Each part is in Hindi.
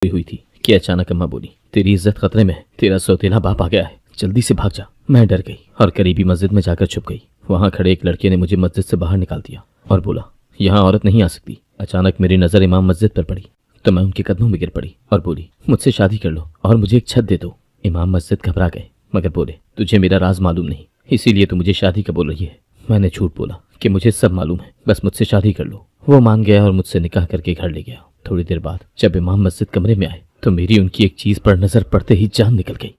सोई हुई थी कि अचानक अम्मा बोली, तेरी इज्जत खतरे में है, तेरा सौतेला बाप आ गया है, जल्दी से भाग जा। मैं डर गई और करीबी मस्जिद में जाकर छुप गई। वहां खड़े एक लड़के ने मुझे मस्जिद से बाहर निकाल दिया और बोला, यहाँ औरत नहीं आ सकती। अचानक मेरी नजर इमाम मस्जिद पर पड़ी तो मैं उनके कदमों में गिर पड़ी और बोली, मुझसे शादी कर लो और मुझे एक छत दे दो। इमाम मस्जिद घबरा गए मगर बोले, तुझे मेरा राज मालूम नहीं, इसीलिए तू मुझे शादी का बोल रही है। मैंने झूठ बोला कि मुझे सब मालूम है, बस मुझसे शादी कर लो। वो मान गया और मुझसे निकाह करके घर ले गया। थोड़ी देर बाद जब इमाम मस्जिद कमरे में आए तो मेरी उनकी एक चीज पर नजर पड़ते ही जान निकल गई।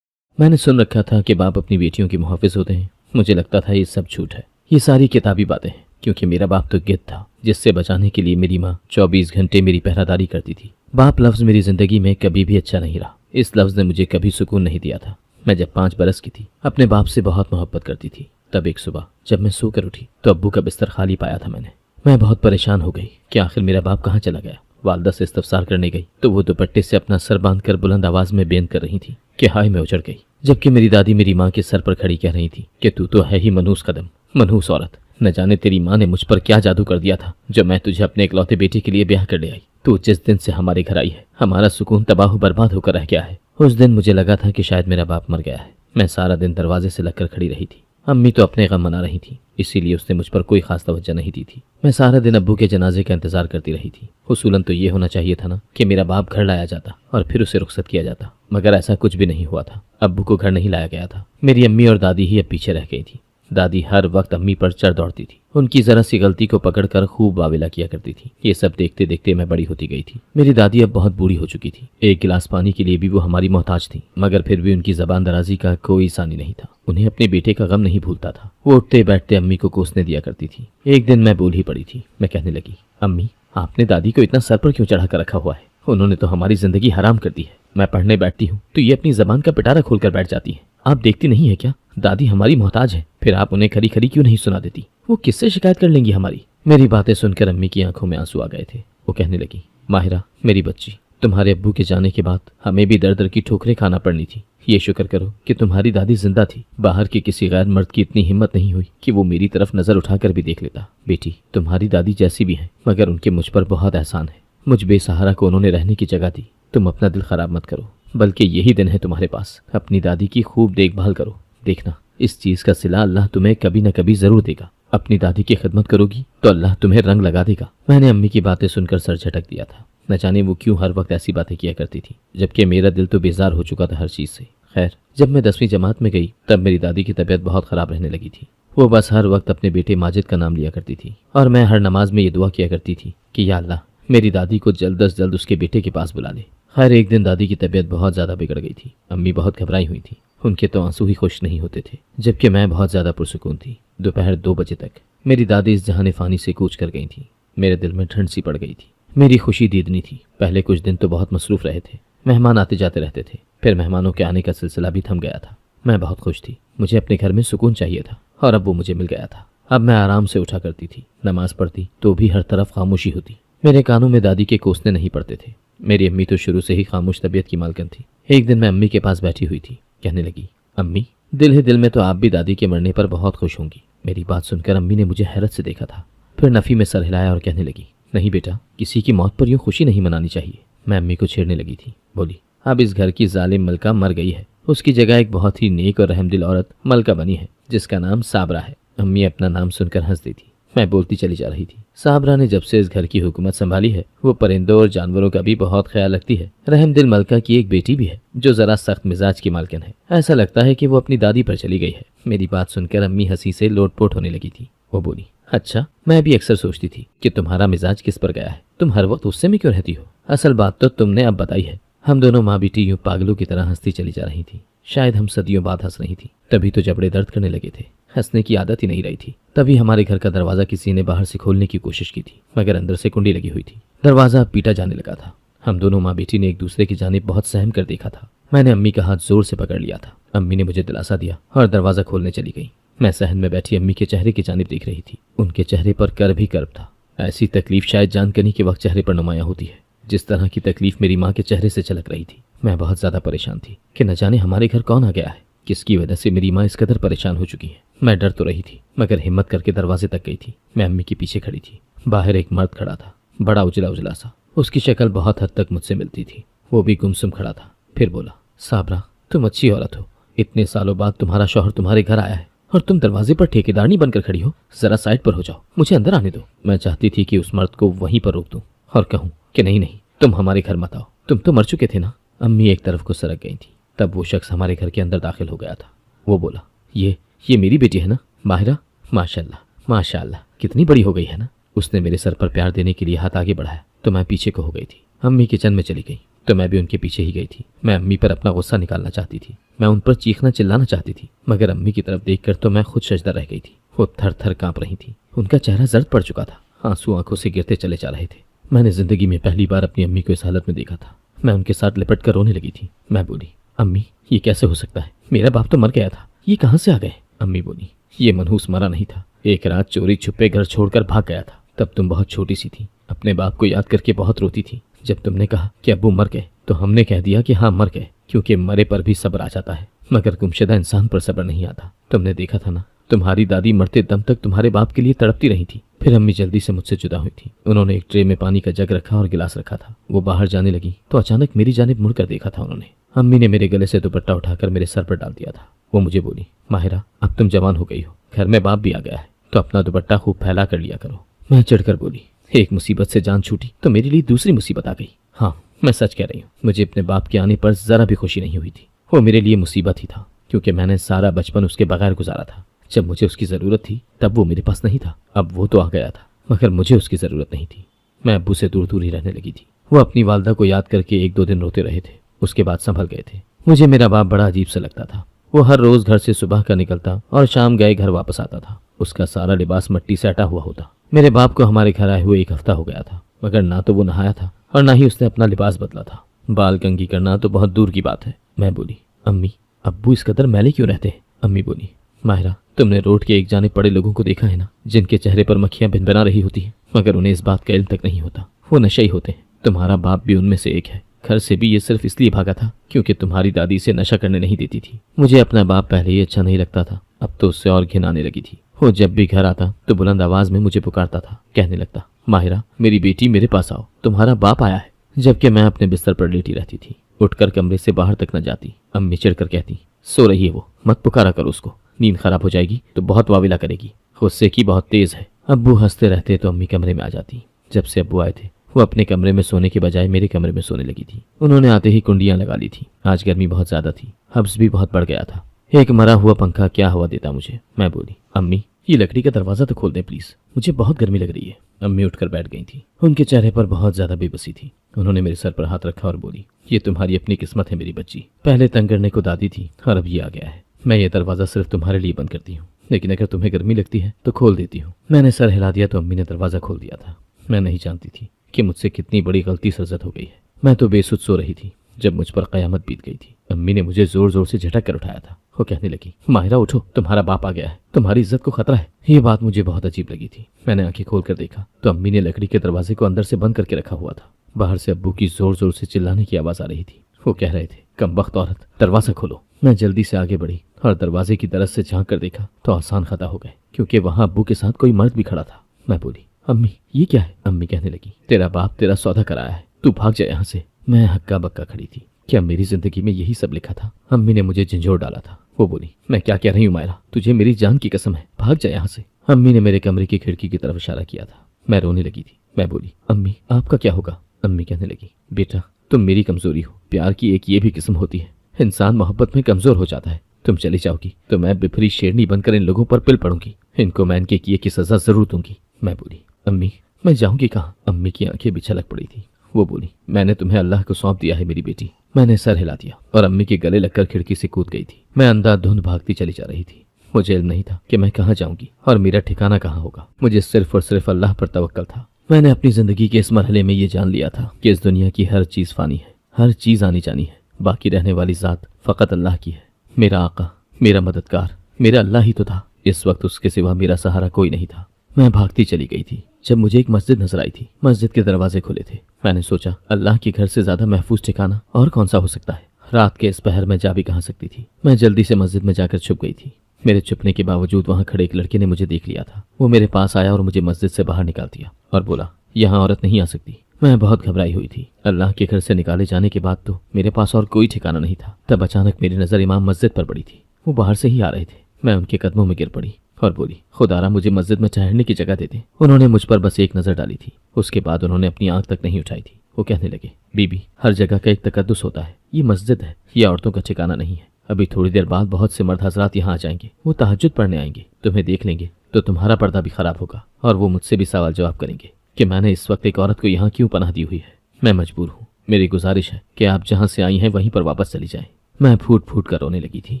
मैंने सुन रखा था कि बाप अपनी बेटियों के मुहाफिज होते हैं। मुझे लगता था ये सब झूठ है, ये सारी किताबी बातें हैं, क्योंकि मेरा बाप तो गिद्ध था जिससे बचाने के लिए मेरी माँ 24 घंटे मेरी पहरादारी करती थी। बाप लफ्ज मेरी जिंदगी में कभी भी अच्छा नहीं रहा। इस लफ्ज ने मुझे कभी सुकून नहीं दिया था। मैं जब 5 बरस की थी अपने बाप से बहुत मोहब्बत करती थी। तब एक सुबह जब मैं सोकर उठी तो अब्बू का बिस्तर खाली पाया था मैंने। मैं बहुत परेशान हो गई कि आखिर मेरा बाप कहाँ चला गया। वालदा से इस्तफसार करने गई तो वो दुपट्टे से अपना सर बांधकर बुलंद आवाज में बेन कर रही थी कि हाय मैं उजड़ गई, जबकि मेरी दादी मेरी माँ के सर पर खड़ी कह रही थी कि तू तो है ही मनहूस कदम, मनहूस औरत। न जाने तेरी माँ ने मुझ पर क्या जादू कर दिया था जो मैं तुझे अपने इकलौते बेटे के लिए ब्याह कर ले आई। तू जिस दिन से हमारे घर आई है हमारा सुकून तबाह बर्बाद होकर रह गया है। उस दिन मुझे लगा था कि शायद मेरा बाप मर गया है। मैं सारा दिन दरवाजे से लगकर खड़ी रही थी। अम्मी तो अपने गम मना रही थी, इसीलिए उसने मुझ पर कोई खास तवज्जो नहीं दी थी। मैं सारा दिन अब्बू के जनाजे का इंतजार करती रही थी। उसूलन तो ये होना चाहिए था ना कि मेरा बाप घर लाया जाता और फिर उसे रुखसत किया जाता, मगर ऐसा कुछ भी नहीं हुआ था। अब्बू को घर नहीं लाया गया था। मेरी अम्मी और दादी ही अब पीछे रह गई थी। दादी हर वक्त अम्मी पर चढ़ दौड़ती थी, उनकी जरा सी गलती को पकड़कर खूब वावेला किया करती थी। ये सब देखते देखते मैं बड़ी होती गई थी। मेरी दादी अब बहुत बूढ़ी हो चुकी थी। एक गिलास पानी के लिए भी वो हमारी मोहताज थी, मगर फिर भी उनकी जबान दराजी का कोई सानी नहीं था। उन्हें अपने बेटे का गम नहीं भूलता था। वो उठते बैठते अम्मी को कोसने दिया करती थी। एक दिन मैं बोल ही पड़ी थी। मैं कहने लगी, अम्मी आपने दादी को इतना सर पर क्यों चढ़ा कर रखा हुआ है? उन्होंने तो हमारी जिंदगी हराम कर दी है। मैं पढ़ने बैठती हूँ तो ये अपनी जबान का पिटारा खोलकर बैठ जाती है। आप देखती नहीं है क्या, दादी हमारी मोहताज है, फिर आप उन्हें खरी खरी क्यों नहीं सुना देती? वो किससे शिकायत कर लेंगी हमारी? मेरी बातें सुनकर अम्मी की आंखों में आंसू आ गए थे। वो कहने लगी, माहिरा मेरी बच्ची, तुम्हारे अब्बू के जाने के बाद हमें भी दर दर की ठोकरें खाना पड़नी थी। ये शुक्र करो कि तुम्हारी दादी जिंदा थी। बाहर के किसी गैर मर्द की इतनी हिम्मत नहीं हुई कि वो मेरी तरफ नजर उठाकर भी देख लेता। बेटी तुम्हारी दादी जैसी भी है मगर उनके मुझ पर बहुत एहसान है। मुझ बेसहारा को उन्होंने रहने की जगह दी। तुम अपना दिल खराब मत करो, बल्कि यही दिन है तुम्हारे पास। अपनी दादी की खूब देखभाल करो। देखना इस चीज का सिला अल्लाह तुम्हें कभी न कभी जरूर देगा। अपनी दादी की खिदमत करोगी तो अल्लाह तुम्हें रंग लगा देगा। मैंने अम्मी की बातें सुनकर सर झटक दिया था। न जाने वो क्यों हर वक्त ऐसी बातें किया करती थी, जबकि मेरा दिल तो बेजार हो चुका था हर चीज से। खैर जब मैं 10वीं जमात में गई तब मेरी दादी की तबीयत बहुत खराब रहने लगी थी। वो बस हर वक्त अपने बेटे माजिद का नाम लिया करती थी और मैं हर नमाज में ये दुआ किया करती थी कि या अल्लाह मेरी दादी को जल्द अज जल्द उसके बेटे के पास बुला ले। खैर एक दिन दादी की तबीयत बहुत ज्यादा बिगड़ गई थी। अम्मी बहुत घबराई हुई थी। उनके तो आंसू ही खुश नहीं होते थे, जबकि मैं बहुत ज्यादा पुरसुकून थी। दोपहर 2 बजे तक मेरी दादी इस जहाने फानी से कूच कर गई थी। मेरे दिल में ठंड सी पड़ गई थी। मेरी खुशी दीदनी थी। पहले कुछ दिन तो बहुत मसरूफ रहे थे। मेहमान आते जाते रहते थे। फिर मेहमानों के आने का सिलसिला भी थम गया था। मैं बहुत खुश थी। मुझे अपने घर में सुकून चाहिए था और अब वो मुझे मिल गया था। अब मैं आराम से उठा करती थी। नमाज पढ़ती तो भी हर तरफ खामोशी होती। मेरे कानों में दादी के कोसने नहीं पड़ते थे। मेरी अम्मी तो शुरू से ही खामोश तबीयत की मालकिन थी। एक दिन मैं अम्मी के पास बैठी हुई थी। कहने लगी, अम्मी दिल ही दिल में तो आप भी दादी के मरने पर बहुत खुश होंगी। मेरी बात सुनकर अम्मी ने मुझे हैरत से देखा था। फिर नफी में सर हिलाया और कहने लगी, नहीं बेटा, किसी की मौत पर यूं खुशी नहीं मनानी चाहिए। मैं अम्मी को छेड़ने लगी थी। बोली, अब इस घर की जालिम मलका मर गई है। उसकी जगह एक बहुत ही नेक और रहमदिल औरत मलका बनी है जिसका नाम साबरा है। अम्मी अपना नाम सुनकर हंस दी थी। मैं बोलती चली जा रही थी। साबरा ने जब से इस घर की हुकूमत संभाली है वो परिंदों और जानवरों का भी बहुत ख्याल रखती है। रहमदिल मलका की एक बेटी भी है जो जरा सख्त मिजाज की मालकिन है। ऐसा लगता है कि वो अपनी दादी पर चली गई है। मेरी बात सुनकर अम्मी हंसी से लोटपोट होने लगी थी। वो बोली, अच्छा मैं भी अक्सर सोचती थी कि तुम्हारा मिजाज किस पर गया है। तुम हर वक्त गुस्से में क्यों रहती हो? असल बात तो तुमने अब बताई है। हम दोनों माँ बेटी यूं पागलों की तरह हंसती चली जा रही थी। शायद हम सदियों बाद हंस रही थी, तभी तो जबड़े दर्द करने लगे थे। हंसने की आदत ही नहीं रही थी। तभी हमारे घर का दरवाजा किसी ने बाहर से खोलने की कोशिश की थी, मगर अंदर से कुंडी लगी हुई थी। दरवाजा पीटा जाने लगा था। हम दोनों माँ बेटी ने एक दूसरे की जानिब बहुत सहम कर देखा था। मैंने अम्मी का हाथ जोर से पकड़ लिया था। अम्मी ने मुझे दिलासा दिया और दरवाजा खोलने चली गई। मैं सहन में बैठी अम्मी के चेहरे की जानिब देख रही थी। उनके चेहरे पर कर्ब ही कर्ब था। ऐसी तकलीफ शायद जानकनी के वक्त चेहरे पर नुमायां होती है, जिस तरह की तकलीफ मेरी माँ के चेहरे से झलक रही थी। मैं बहुत ज्यादा परेशान थी कि न जाने हमारे घर कौन आ गया है, किसकी वजह से मेरी माँ इस कदर परेशान हो चुकी है। मैं डर तो रही थी मगर हिम्मत करके दरवाजे तक गई थी। मैं अम्मी के पीछे खड़ी थी। बाहर एक मर्द खड़ा था, बड़ा उजला उजला सा। उसकी शक्ल बहुत हद तक मुझसे मिलती थी। वो भी गुमसुम खड़ा था। फिर बोला, साबरा तुम अच्छी औरत हो, इतने सालों बाद तुम्हारा शौहर तुम्हारे घर आया है और तुम दरवाजे पर ठेकेदारनी बनकर खड़ी हो। जरा साइड पर हो जाओ, मुझे अंदर आने दो। मैं चाहती थी कि उस मर्द को वहीं पर रोक दूं और कहूं कि नहीं नहीं, तुम हमारे घर मत आओ, तुम तो मर चुके थे ना। अम्मी एक तरफ को सरक गई थी। तब वो शख्स हमारे घर के अंदर दाखिल हो गया था। वो बोला, ये मेरी बेटी है ना माहिरा? माशाल्लाह माशाल्लाह, कितनी बड़ी हो गई है ना। उसने मेरे सर पर प्यार देने के लिए हाथ आगे बढ़ाया तो मैं पीछे को हो गई थी। अम्मी किचन में चली गई तो मैं भी उनके पीछे ही गई थी। मैं अम्मी पर अपना गुस्सा निकालना चाहती थी, मैं उन पर चीखना चिल्लाना चाहती थी, मगर अम्मी की तरफ देखकर तो मैं खुद सजदा रह गई थी। वो थर थर कांप रही थी, उनका चेहरा जर्द पड़ चुका था, आंसू आंखों से गिरते चले जा रहे थे। मैंने जिंदगी में पहली बार अपनी अम्मी को इस हालत में देखा था। मैं उनके साथ लिपट कर रोने लगी थी। मैं बोली, अम्मी ये कैसे हो सकता है, मेरा बाप तो मर गया था, ये कहाँ से आ गए? अम्मी बोली, ये मनहूस मरा नहीं था, एक रात चोरी छुपे घर छोड़कर भाग गया था। तब तुम बहुत छोटी सी थी, अपने बाप को याद करके बहुत रोती थी। जब तुमने कहा कि अब्बू मर गए तो हमने कह दिया कि हाँ मर गए, क्योंकि मरे पर भी सब्र आ जाता है, मगर गुमशुदा इंसान पर सब्र नहीं आता। तुमने देखा था ना, तुम्हारी दादी मरते दम तक तुम्हारे बाप के लिए तड़पती रही थी। फिर अम्मी जल्दी से मुझसे जुदा हुई थी। उन्होंने एक ट्रे में पानी का जग रखा और गिलास रखा था। वो बाहर जाने लगी तो अचानक मेरी जानिब मुड़कर देखा था उन्होंने। अम्मी ने मेरे गले से दुपट्टा उठाकर मेरे सर पर डाल दिया था। वो मुझे बोली, माहिरा अब तुम जवान हो गई हो, घर में बाप भी आ गया है, तो अपना दुपट्टा खूब फैला कर लिया करो। मैं चिढ़कर बोली, एक मुसीबत से जान छूटी तो मेरे लिए दूसरी मुसीबत आ गई। हाँ मैं सच कह रही हूँ, मुझे अपने बाप के आने पर जरा भी खुशी नहीं हुई थी। वो मेरे लिए मुसीबत ही था, क्योंकि मैंने सारा बचपन उसके बगैर गुजारा था। जब मुझे उसकी ज़रूरत थी तब वो मेरे पास नहीं था। अब वो तो आ गया था, मगर मुझे उसकी ज़रूरत नहीं थी। मैं अब्बू से दूर दूर ही रहने लगी थी। वो अपनी वालदा को याद करके 1-2 दिन रोते रहे थे, उसके बाद संभल गए थे। मुझे मेरा बाप बड़ा अजीब सा लगता था। वो हर रोज़ घर से सुबह का निकलता और शाम गए घर वापस आता था। उसका सारा लिबास मिट्टी से अटा हुआ होता। मेरे बाप को हमारे घर आए हुए 1 हफ्ता हो गया था, मगर ना तो वो नहाया था और ना ही उसने अपना लिबास बदला था। बाल कंघी करना तो बहुत दूर की बात है। मैं बोली, अम्मी अब्बू इस कदर मैले क्यों रहते हैं? अम्मी बोली, माहिरा तुमने रोड के एक जाने पड़े लोगों को देखा है ना, जिनके चेहरे पर मक्खियां भिनभिना रही होती हैं, मगर उन्हें इस बात का इल्म तक नहीं होता। वो नशे होते हैं। तुम्हारा बाप भी उनमें से एक है। घर से भी ये सिर्फ इसलिए भागा था क्योंकि तुम्हारी दादी इसे नशा करने नहीं देती थी। मुझे अपना बाप पहले ही अच्छा नहीं लगता था, अब तो उससे और घिन आने लगी थी। वो जब भी घर आता तो बुलंद आवाज में मुझे पुकारता था, कहने लगता, माहिरा मेरी बेटी मेरे पास आओ, तुम्हारा बाप आया है। जबकि मैं अपने बिस्तर पर लेटी रहती थी, उठकर कमरे से बाहर तक न जाती। अम्मी चिढ़कर कहती, सो रही है वो, मत पुकारा करो उसको, नींद खराब हो जाएगी तो बहुत वाविला करेगी, गुस्से की बहुत तेज है। अब्बू हंसते रहते तो अम्मी कमरे में आ जाती। जब से अब्बू आए थे वो अपने कमरे में सोने के बजाय मेरे कमरे में सोने लगी थी। उन्होंने आते ही कुंडियां लगा ली थी। आज गर्मी बहुत ज्यादा थी, हब्स भी बहुत बढ़ गया था। एक मरा हुआ पंखा क्या हवा देता मुझे। मैं बोली, अम्मी ये लकड़ी का दरवाजा तो खोल दे प्लीज, मुझे बहुत गर्मी लग रही है। अम्मी उठकर बैठ गई थी। उनके चेहरे पर बहुत ज्यादा बेबसी थी। उन्होंने मेरे सर पर हाथ रखा और बोली, ये तुम्हारी अपनी किस्मत है मेरी बच्ची, पहले तंग करने को दादी थी और अब ये आ गया है। मैं ये दरवाजा सिर्फ तुम्हारे लिए बंद करती हूँ, लेकिन अगर तुम्हें गर्मी लगती है तो खोल देती हूँ। मैंने सर हिला दिया तो अम्मी ने दरवाजा खोल दिया था। मैं नहीं जानती थी कि मुझसे कितनी बड़ी गलती सरजद हो गई है। मैं तो बेसुध सो रही थी जब मुझ पर कयामत बीत गई थी। अम्मी ने मुझे जोर जोर से झटक कर उठाया था। वो कहने लगी, माहिरा उठो, तुम्हारा बाप आ गया है, तुम्हारी इज्जत को खतरा है। ये बात मुझे बहुत अजीब लगी थी। मैंने आंखें खोल कर देखा तो अम्मी ने लकड़ी के दरवाजे को अंदर से बंद करके रखा हुआ था। बाहर से अब्बू की जोर जोर से चिल्लाने की आवाज आ रही थी। वो कह रहे थे, कमबख्त औरत, दरवाजा खोलो। मैं जल्दी से आगे बढ़ी और दरवाजे की तरफ से झांक कर देखा तो आसान खता हो गए, क्योंकि वहां अब्बू के साथ कोई मर्द भी खड़ा था। मैं बोली, अम्मी ये क्या है? अम्मी कहने लगी, तेरा बाप तेरा सौदा कराया है, तू भाग जा यहाँ से। मैं हक्का बक्का खड़ी थी। क्या मेरी जिंदगी में यही सब लिखा था? अम्मी ने मुझे झंझोर डाला था। वो बोली, मैं क्या कह रही हूँ मायरा, तुझे मेरी जान की कसम है, भाग जा यहाँ से। अम्मी ने मेरे कमरे की खिड़की की तरफ इशारा किया था। मैं रोने लगी थी। मैं बोली, अम्मी आपका क्या होगा? अम्मी कहने लगी, बेटा तुम मेरी कमजोरी हो। प्यार की एक ये भी किस्म होती है, इंसान मोहब्बत में कमजोर हो जाता है। तुम चली जाओगी तो मैं बिफरी शेरनी बनकर इन लोगों पर पिल पड़ूंगी, इनको मैं इनके किए की सजा जरूर दूंगी। मैं बोली, अम्मी मैं जाऊंगी कहाँ? अम्मी की आंखें भी छलक पड़ी थी। वो बोली, मैंने तुम्हें अल्लाह को सौंप दिया है मेरी बेटी। मैंने सर हिला दिया और अम्मी के गले लगकर खिड़की से कूद गई थी। मैं अंधाधुंध भागती चली जा रही थी। मुझे इल्म नहीं था कि मैं कहाँ जाऊंगी और मेरा ठिकाना कहाँ होगा। मुझे सिर्फ और सिर्फ अल्लाह पर तवक्कल था। मैंने अपनी जिंदगी के इस मरहले में ये जान लिया था कि इस दुनिया की हर चीज फानी है, हर चीज आनी जानी है, बाकी रहने वाली जात फकत अल्लाह की है। मेरा आका, मेरा मददगार, मेरा अल्लाह ही तो था। इस वक्त उसके सिवा मेरा सहारा कोई नहीं था। मैं भागती चली गई थी जब मुझे एक मस्जिद नजर आई थी। मस्जिद के दरवाजे खुले थे। मैंने सोचा, अल्लाह के घर से ज्यादा महफूज ठिकाना और कौन सा हो सकता है। रात के इस पहर में जा भी कहाँ सकती थी। मैं जल्दी से मस्जिद में जाकर छुप गई थी। मेरे छुपने के बावजूद वहां खड़े एक लड़के ने मुझे देख लिया था। वो मेरे पास आया और मुझे मस्जिद से बाहर निकाल दिया और बोला, यहाँ औरत नहीं आ सकती। मैं बहुत घबराई हुई थी। अल्लाह के घर से निकाले जाने के बाद तो मेरे पास और कोई ठिकाना नहीं था। तब अचानक मेरी नज़र इमाम मस्जिद पर पड़ी थी। वो बाहर से ही आ रहे थे। मैं उनके कदमों में गिर पड़ी और बोली, खुदारा मुझे मस्जिद में ठहरने की जगह दे दे। उन्होंने मुझ पर बस एक नज़र डाली थी। उसके बाद उन्होंने अपनी आंख तक नहीं उठाई थी। वो कहने लगे, बीबी, हर जगह का एक तकद्दुस होता है। ये मस्जिद है, ये औरतों का ठिकाना नहीं है। अभी थोड़ी देर बाद बहुत से मर्द हजरात यहाँ आ जाएंगे। वो तहज्जुद पढ़ने आएंगे, तुम्हें देख लेंगे तो तुम्हारा पर्दा भी खराब होगा और वो मुझसे भी सवाल जवाब करेंगे कि मैंने इस वक्त एक औरत को यहाँ क्यों पनाह दी हुई है। मैं मजबूर हूँ। मेरी गुजारिश है कि आप जहाँ से आई हैं वहीं पर वापस चली जाएं। मैं फूट फूट कर रोने लगी थी।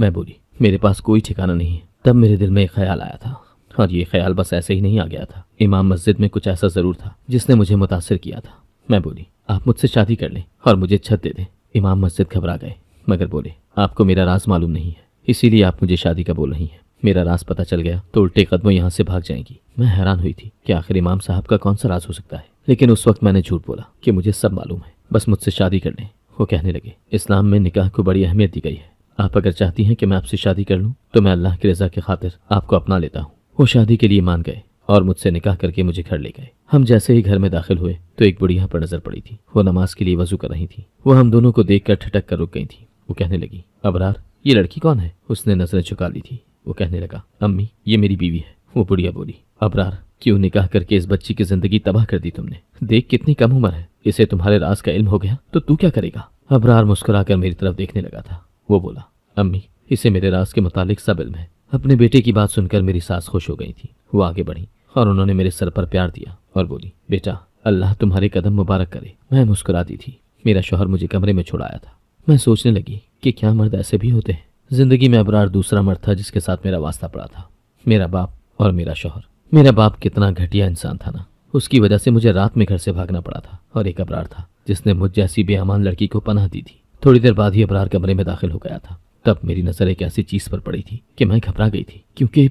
मैं बोली, मेरे पास कोई ठिकाना नहीं है। तब मेरे दिल में एक ख्याल आया था और ये ख्याल बस ऐसे ही नहीं आ गया था। इमाम मस्जिद में कुछ ऐसा जरूर था जिसने मुझे मुतासिर किया था। मैं बोली, आप मुझसे शादी कर लें और मुझे छत दे दें। इमाम मस्जिद घबरा गए मगर बोले, आपको मेरा राज मालूम नहीं है, इसीलिए आप मुझे शादी का बोल रही हैं। मेरा राज पता चल गया तो उल्टे कदमों यहाँ से भाग जाएंगी। मैं हैरान हुई थी कि आखिर इमाम साहब का कौन सा राज हो सकता है, लेकिन उस वक्त मैंने झूठ बोला कि मुझे सब मालूम है, बस मुझसे शादी कर लें। वो कहने लगे, इस्लाम में निकाह को बड़ी अहमियत दी गई है। आप अगर चाहती हैं कि मैं आपसे शादी कर लूँ तो मैं अल्लाह की रजा की खातिर आपको अपना लेता हूँ। वो शादी के लिए मान गए और मुझसे निकाह करके मुझे घर ले गए। हम जैसे ही घर में दाखिल हुए तो एक बुढ़िया पर नजर पड़ी थी। वो नमाज के लिए वजू कर रही थी। वो हम दोनों को देखकर ठटक कर रुक गई थी। वो कहने लगी, अबरार, ये लड़की कौन है? उसने नजरें झुका ली थी। वो कहने लगा, अम्मी, ये मेरी बीवी है। वो बुढ़िया बोली, अबरार, क्यों निकाह करके इस बच्ची की जिंदगी तबाह कर दी तुमने? देख कितनी कम उम्र है, इसे तुम्हारे राज का इल्म हो गया तो तू क्या करेगा? अबरार मुस्कुराकर मेरी तरफ देखने लगा था। वो बोला, अम्मी, इसे मेरे राज के मुतालिक सब इल्म है। अपने बेटे की बात सुनकर मेरी सास खुश हो गई थी। वो आगे बढ़ी और उन्होंने मेरे सर पर प्यार दिया और बोली, बेटा, अल्लाह तुम्हारे कदम मुबारक करे। मैं मुस्कुरा दी थी। मेरा शौहर मुझे कमरे में छुड़ाया था। मैं सोचने लगी कि क्या मर्द ऐसे भी होते हैं। जिंदगी में अबरार दूसरा मर्द था जिसके साथ मेरा वास्ता पड़ा था, मेरा बाप और मेरा शौहर। मेरा बाप कितना घटिया इंसान था ना, उसकी वजह से मुझे रात में घर से भागना पड़ा था। और एक अबरार था जिसने मुझ जैसी बेअमान लड़की को पनाह दी थी। थोड़ी देर बाद ही अबरार कमरे में दाखिल हो गया था। तब मेरी नजर एक ऐसी चीज पर पड़ी थी कि मैं घबरा गई थी, क्योंकि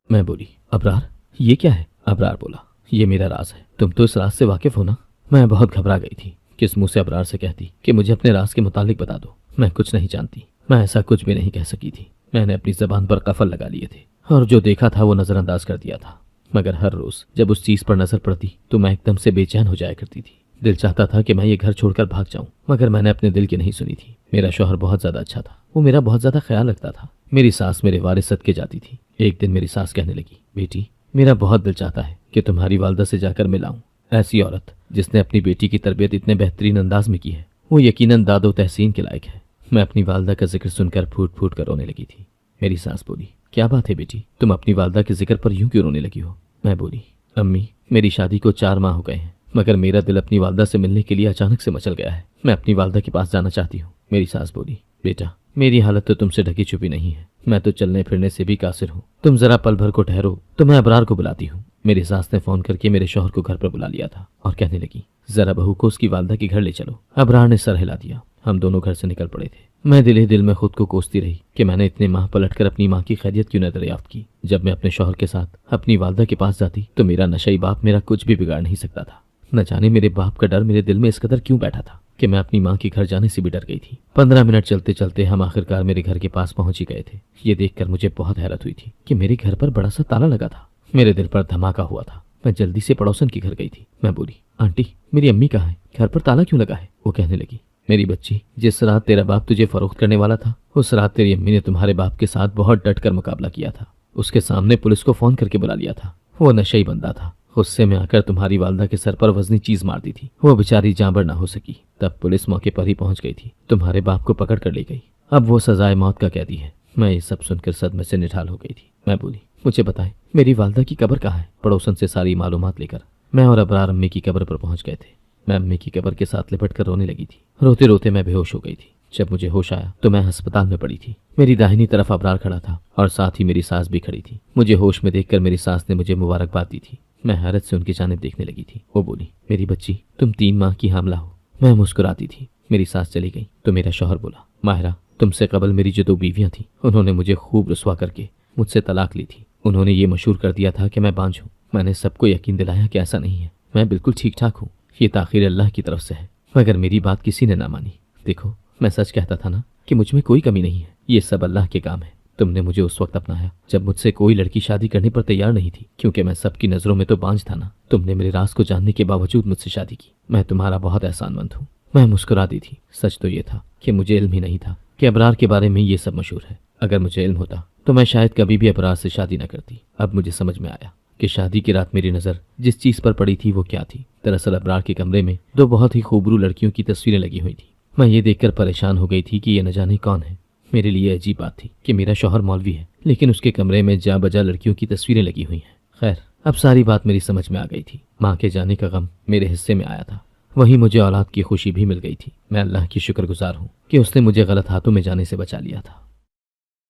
मैं बोली, अबरार, ये क्या है? अबरार बोला, ये मेरा राज है, तुम तो इस राज से वाकिफ हो ना? मैं बहुत घबरा गई थी। किस मुंह से अबरार से कहती कि मुझे अपने राज के मुतालिक बता दो। मैं कुछ नहीं जानती। मैं ऐसा कुछ भी नहीं कह सकी थी। मैंने अपनी जबान पर कफल लगा लिए थे और जो देखा था वो नजरअंदाज कर दिया था। मगर हर रोज जब उस चीज पर नजर पड़ती तो मैं एकदम से बेचैन हो जाया करती थी। दिल चाहता था कि मैं ये घर छोड़कर भाग जाऊं, मगर मैंने अपने दिल की नहीं सुनी थी। मेरा शौहर बहुत ज्यादा अच्छा था। वो मेरा बहुत ज्यादा ख्याल रखता था। मेरी सास मेरे वारिस सदके जाती थी। एक दिन मेरी सास कहने लगी, बेटी, मेरा बहुत दिल चाहता है कि तुम्हारी वालदा से जाकर मिलाऊं। ऐसी औरत जिसने अपनी बेटी की तरबियत इतने बेहतरीन अंदाज में की है, वो यकीनन दादो तहसीन के लायक है। मैं अपनी वालदा का जिक्र सुनकर फूट फूट कर रोने लगी थी। मेरी सास बोली, क्या बात है बेटी, तुम अपनी वालदा के जिक्र पर यूं क्यों रोने लगी हो? मैं बोली, अम्मी, मेरी शादी को 4 माह हो गए हैं, मगर मेरा दिल अपनी वालदा से मिलने के लिए अचानक से मचल गया है। मैं अपनी वालदा के पास जाना चाहती हूँ। मेरी सास बोली, बेटा, मेरी हालत तो तुमसे ढकी छुपी नहीं है। मैं तो चलने फिरने से भी कासिर हूँ। तुम जरा पल भर को ठहरो तो मैं अबरार को बुलाती हूँ। मेरी सास ने फोन करके मेरे शौहर को घर पर बुला लिया था और कहने लगी, जरा बहू को उसकी वालदा के घर ले चलो। अबरार ने सर हिला दिया। हम दोनों घर से निकल पड़े थे। मैं दिल ही दिल में खुद को कोसती रही कि मैंने इतने माह पलटकर अपनी माँ की खैरियत क्यों न दरियाफ्त की। जब मैं अपने शौहर के साथ अपनी वालदा के पास जाती तो मेरा नशई बाप मेरा कुछ भी बिगाड़ नहीं सकता था। न जाने मेरे बाप का डर मेरे दिल में इस कदर क्यों बैठा था कि मैं अपनी माँ के घर जाने से भी डर गई थी। 15 मिनट चलते चलते हम आखिरकार मेरे घर के पास पहुंच ही गए थे। ये देखकर मुझे बहुत हैरत हुई थी कि मेरे घर पर बड़ा सा ताला लगा था। मेरे दिल पर धमाका हुआ था। मैं जल्दी से पड़ोसन के घर गई थी। मैं बोली, आंटी, मेरी अम्मी कहाँ है? घर पर ताला क्यों लगा है? वो कहने लगी, मेरी बच्ची, जिस रात तेरा बाप तुझे फरोख्त करने वाला था, उस रात तेरी अम्मी ने तुम्हारे बाप के साथ बहुत डट कर मुकाबला किया था। उसके सामने पुलिस को फोन करके बुला लिया था। वो नशई बंदा था। गुस्से में आकर तुम्हारी वालदा के सर पर वजनी चीज मार दी थी। वो बेचारी जांबर ना हो सकी। तब पुलिस मौके पर ही पहुंच गई थी। तुम्हारे बाप को पकड़ कर ले गई। अब वो सजाए मौत का कैदी है। मैं ये सब सुनकर सदमे से निठाल हो गई थी। मैं बोली, मुझे बताएं, मेरी वालदा की कब्र कहाँ है? पड़ोसन से सारी मालूमात लेकर मैं और अबरार अम्मी की कब्र पर पहुंच गए थे। मैं अम्मी की कब्र के साथ लिपट कर रोने लगी थी। रोते रोते मैं बेहोश हो गई थी। जब मुझे होश आया तो मैं अस्पताल में पड़ी थी। मेरी दाहिनी तरफ अबरार खड़ा था और साथ ही मेरी सास भी खड़ी थी। मुझे होश में देखकर मेरी सास ने मुझे मुबारकबाद दी थी। मैं हैरत से उनकी जानिब देखने लगी थी। वो बोली, मेरी बच्ची, तुम 3 माह की हामला हो। मैं मुस्कुराती थी। मेरी सास चली गई तो मेरा शौहर बोला, माहिरा, तुमसे कबल मेरी जो 2 बीवियां थीं, उन्होंने मुझे खूब रुसवा करके मुझसे तलाक ली थी। उन्होंने ये मशहूर कर दिया था कि मैं बांझ हूँ। मैंने सबको यकीन दिलाया कि ऐसा नहीं है, मैं बिल्कुल ठीक ठाक हूँ। ये ताखीर अल्लाह की तरफ से है। मगर मेरी बात किसी ने ना मानी। देखो, मैं सच कहता था ना कि मुझ में कोई कमी नहीं है। ये सब अल्लाह के काम है। तुमने मुझे उस वक्त अपनाया जब मुझसे कोई लड़की शादी करने पर तैयार नहीं थी, क्योंकि मैं सबकी नजरों में तो बांझ था ना। तुमने मेरे राज को जानने के बावजूद मुझसे शादी की। मैं तुम्हारा बहुत एहसानमंद हूँ। मैं मुस्कुरा दी थी। सच तो ये था कि मुझे इल्म ही नहीं था कि अबरार के बारे में ये सब मशहूर है। अगर मुझे इल्म होता तो मैं शायद कभी भी अबरार से शादी न करती। अब मुझे समझ में आया कि शादी की रात मेरी नज़र जिस चीज़ पर पड़ी थी वो क्या थी। दरअसल अबरार के कमरे में दो बहुत ही खूबरू लड़कियों की तस्वीरें लगी हुई थी। मैं ये देखकर परेशान हो गई थी कि ये न जाने कौन है। मेरे लिए अजीब बात थी कि मेरा शौहर मौलवी है, लेकिन उसके कमरे में जा बजा लड़कियों की तस्वीरें लगी हुई हैं। खैर, अब सारी बात मेरी समझ में आ गई थी। माँ के जाने का गम मेरे हिस्से में आया था, वहीं मुझे औलाद की खुशी भी मिल गई थी। मैं अल्लाह की शुक्रगुजार हूँ कि उसने मुझे गलत हाथों में जाने से बचा लिया था।